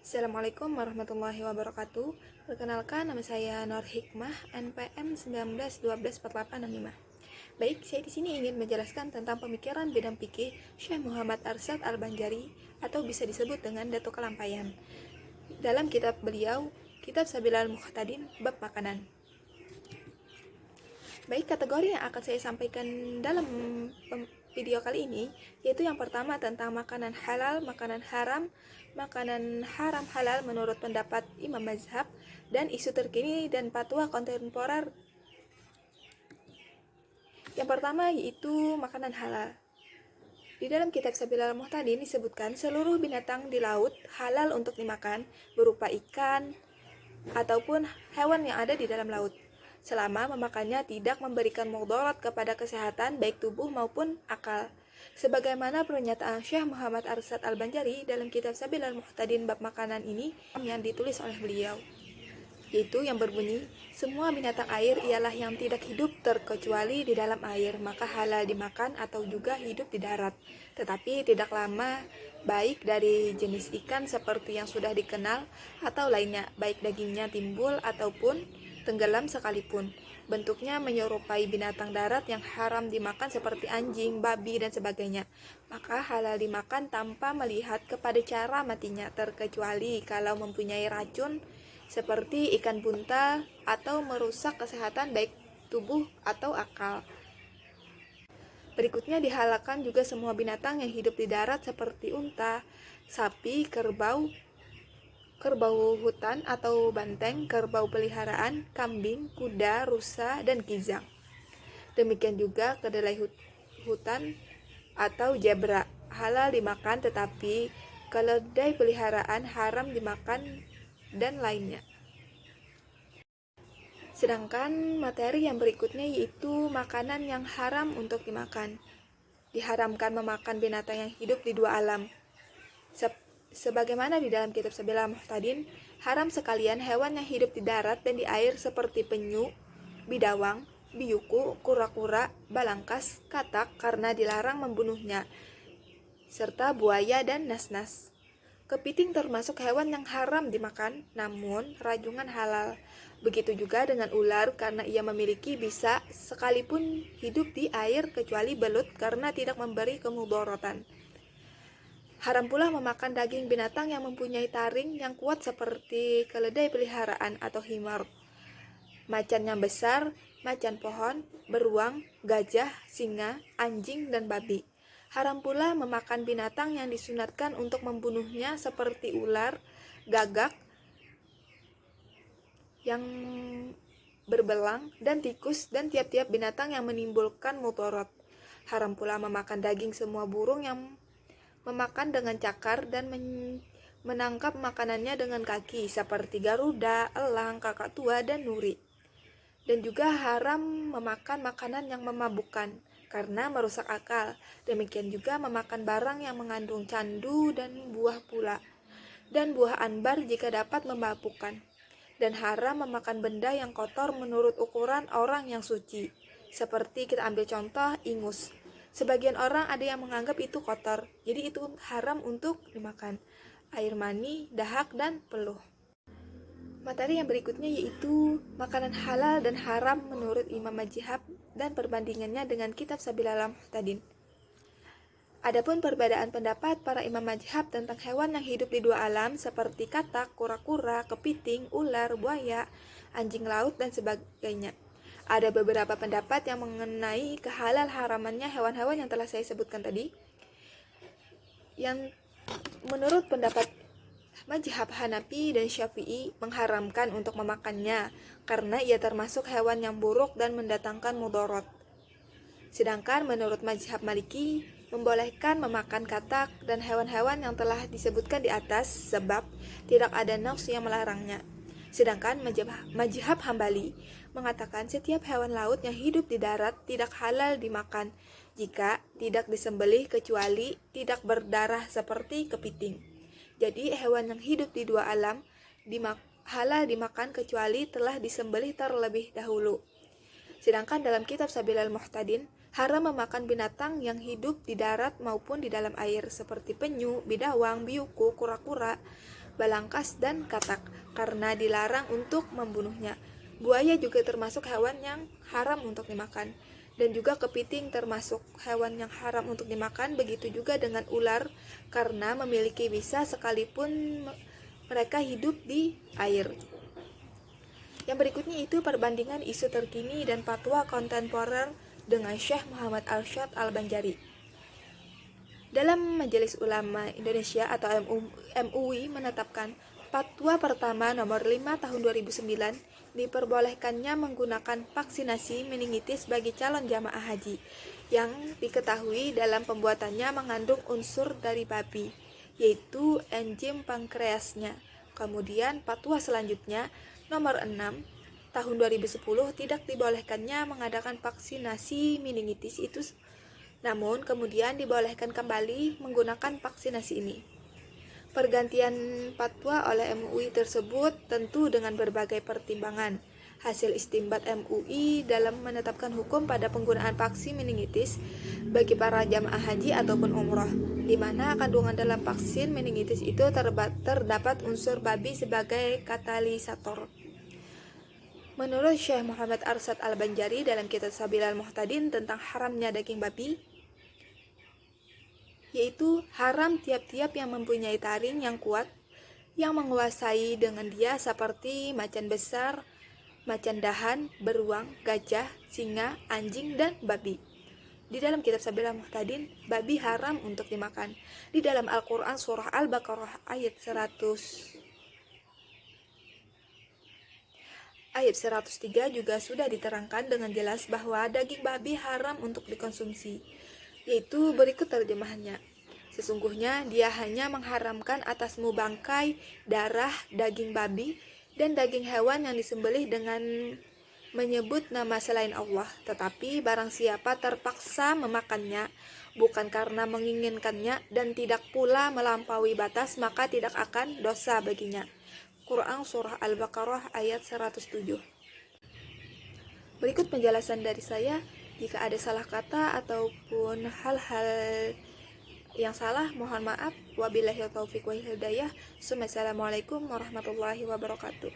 Assalamualaikum warahmatullahi wabarakatuh. Perkenalkan, nama saya Nur Hikmah, NPM 19124865. Baik, saya di sini ingin menjelaskan tentang pemikiran bidang fikih Syekh Muhammad Arsyad Al-Banjari atau bisa disebut dengan Datuk Kelampaian. Dalam kitab beliau, Kitab Sabilal Muhtadin, bab makanan. Baik, kategori yang akan saya sampaikan dalam video kali ini yaitu yang pertama tentang makanan halal, makanan haram halal menurut pendapat Imam Mazhab dan isu terkini dan fatwa kontemporer. Yang pertama yaitu makanan halal. Di dalam kitab Sabilal Muhtadin disebutkan seluruh binatang di laut halal untuk dimakan berupa ikan ataupun hewan yang ada di dalam laut, selama memakannya tidak memberikan mudarat kepada kesehatan baik tubuh maupun akal. Sebagaimana pernyataan Syekh Muhammad Arsyad Al-Banjari dalam kitab Sabilal Muhtadin bab makanan ini yang ditulis oleh beliau, yaitu yang berbunyi, semua binatang air ialah yang tidak hidup terkecuali di dalam air, maka halal dimakan atau juga hidup di darat, tetapi tidak lama, baik dari jenis ikan seperti yang sudah dikenal atau lainnya, baik dagingnya timbul ataupun tenggelam sekalipun. Bentuknya menyerupai binatang darat yang haram dimakan seperti anjing, babi, dan sebagainya. Maka halal dimakan tanpa melihat kepada cara matinya, terkecuali kalau mempunyai racun seperti ikan buntal atau merusak kesehatan baik tubuh atau akal. Berikutnya dihalalkan juga semua binatang yang hidup di darat seperti unta, sapi, kerbau hutan atau banteng, kerbau peliharaan, kambing, kuda, rusa, dan kijang. Demikian juga kedelai hutan atau zebra halal dimakan, tetapi keledai peliharaan haram dimakan dan lainnya. Sedangkan materi yang berikutnya yaitu makanan yang haram untuk dimakan. Diharamkan memakan binatang yang hidup di dua alam. Sebagaimana di dalam kitab Sabilal Muhtadin, haram sekalian hewan yang hidup di darat dan di air seperti penyu, bidawang, biyuku, kura-kura, balangkas, katak karena dilarang membunuhnya, serta buaya dan nas-nas. Kepiting termasuk hewan yang haram dimakan, namun rajungan halal. Begitu juga dengan ular karena ia memiliki bisa sekalipun hidup di air kecuali belut karena tidak memberi kemudaratan. Haram pula memakan daging binatang yang mempunyai taring yang kuat seperti keledai peliharaan atau himar, macan yang besar, macan pohon, beruang, gajah, singa, anjing, dan babi. Haram pula memakan binatang yang disunatkan untuk membunuhnya seperti ular, gagak yang berbelang, dan tikus, dan tiap-tiap binatang yang menimbulkan mudarat. Haram pula memakan daging semua burung yang memakan dengan cakar dan menangkap makanannya dengan kaki seperti garuda, elang, kakak tua, dan nuri. Dan juga haram memakan makanan yang memabukkan karena merusak akal. Demikian juga memakan barang yang mengandung candu dan buah pula, dan buah anbar jika dapat memabukkan. Dan haram memakan benda yang kotor menurut ukuran orang yang suci. Seperti kita ambil contoh ingus. Sebagian orang ada yang menganggap itu kotor, jadi itu haram untuk dimakan. Air mani, dahak, dan peluh. Materi yang berikutnya yaitu makanan halal dan haram menurut Imam Mazhab dan perbandingannya dengan kitab Sabilal Muhtadin. Adapun perbedaan pendapat para imam mazhab tentang hewan yang hidup di dua alam seperti katak, kura-kura, kepiting, ular, buaya, anjing laut, dan sebagainya. Ada beberapa pendapat yang mengenai kehalal haramannya hewan-hewan yang telah saya sebutkan tadi. Yang menurut pendapat mazhab Hanafi dan Syafi'i mengharamkan untuk memakannya karena ia termasuk hewan yang buruk dan mendatangkan mudarat. Sedangkan menurut mazhab Maliki membolehkan memakan katak dan hewan-hewan yang telah disebutkan di atas sebab tidak ada nafs yang melarangnya. Sedangkan mazhab Hambali mengatakan setiap hewan laut yang hidup di darat tidak halal dimakan jika tidak disembelih kecuali tidak berdarah seperti kepiting. Jadi hewan yang hidup di dua alam halal dimakan kecuali telah disembelih terlebih dahulu. Sedangkan dalam kitab Sabilal Muhtadin haram memakan binatang yang hidup di darat maupun di dalam air seperti penyu, bidawang, biyuku, kura-kura, balangkas, dan katak, karena dilarang untuk membunuhnya. Buaya juga termasuk hewan yang haram untuk dimakan, dan juga kepiting termasuk hewan yang haram untuk dimakan. Begitu juga dengan ular, karena memiliki bisa sekalipun mereka hidup di air. Yang berikutnya itu perbandingan isu terkini dan fatwa kontemporer dengan Syekh Muhammad Arsyad Al-Banjari. Dalam Majelis Ulama Indonesia atau MUI menetapkan fatwa pertama nomor 5 tahun 2009 diperbolehkannya menggunakan vaksinasi meningitis bagi calon jamaah haji yang diketahui dalam pembuatannya mengandung unsur dari babi, yaitu enzim pankreasnya. Kemudian fatwa selanjutnya nomor 6 tahun 2010 tidak dibolehkannya mengadakan vaksinasi meningitis itu, namun kemudian dibolehkan kembali menggunakan vaksinasi ini. Pergantian fatwa oleh MUI tersebut tentu dengan berbagai pertimbangan. Hasil istimbat MUI dalam menetapkan hukum pada penggunaan vaksin meningitis bagi para jamaah haji ataupun umroh, di mana kandungan dalam vaksin meningitis itu terdapat unsur babi sebagai katalisator. Menurut Syekh Muhammad Arsyad Al-Banjari dalam kitab Sabilal Muhtadin tentang haramnya daging babi, yaitu haram tiap-tiap yang mempunyai taring yang kuat, yang menguasai dengan dia seperti macan besar, macan dahan, beruang, gajah, singa, anjing, dan babi. Di dalam kitab Sabilal Muhtadin, babi haram untuk dimakan. Di dalam Al-Quran surah Al-Baqarah ayat 103 juga sudah diterangkan dengan jelas bahwa daging babi haram untuk dikonsumsi, yaitu berikut terjemahannya. Sesungguhnya dia hanya mengharamkan atasmu bangkai, darah, daging babi, dan daging hewan yang disembelih dengan menyebut nama selain Allah. Tetapi barang siapa terpaksa memakannya, bukan karena menginginkannya dan tidak pula melampaui batas, maka tidak akan dosa baginya. Quran Surah Al-Baqarah ayat 107. Berikut penjelasan dari saya. Jika ada salah kata ataupun hal-hal yang salah, mohon maaf. Wabillahi taufiq wal hidayah. Assalamualaikum warahmatullahi wabarakatuh.